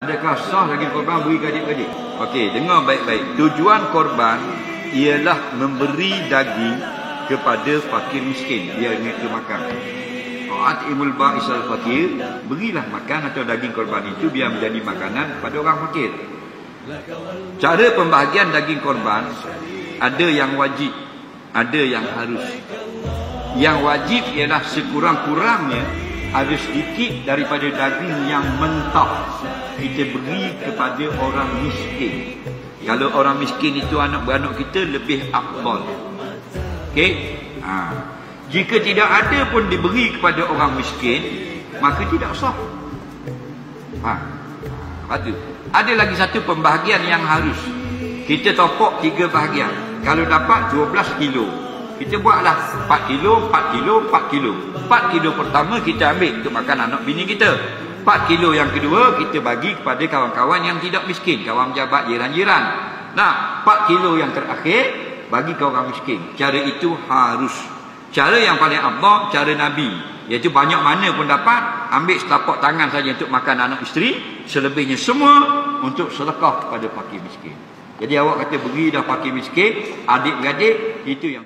Adakah sah daging korban beri ke adik-adik? Okey, dengar baik-baik. Tujuan korban ialah memberi daging kepada fakir miskin. Dia mereka makan. At'imul ba'isal fakir, berilah makan atau daging korban itu biar menjadi makanan kepada orang fakir. Cara pembahagian daging korban ada yang wajib, ada yang harus. Yang wajib ialah sekurang-kurangnya ada sedikit daripada daging yang mentah kita beri kepada orang miskin. Kalau orang miskin itu anak beranak kita, lebih afdal. Okey? Jika tidak ada pun diberi kepada orang miskin, maka tidak sah. Ada lagi satu pembahagian yang harus. Kita topok 3 bahagian. Kalau dapat 12 kilo, kita buatlah 4 kilo, 4 kilo, 4 kilo. 4 kilo pertama kita ambil untuk makan anak bini kita. 4 kilo yang kedua kita bagi kepada kawan-kawan yang tidak miskin, kawan pejabat, jiran-jiran. Nah, 4 kilo yang terakhir bagi ke orang miskin. Cara itu harus. Cara yang paling afdal, cara Nabi, iaitu banyak mana pun dapat, ambil setapak tangan saja untuk makan anak isteri, selebihnya semua untuk sedekah kepada fakir miskin. Jadi awak kata beri dah fakir miskin, adik-beradik, itu yang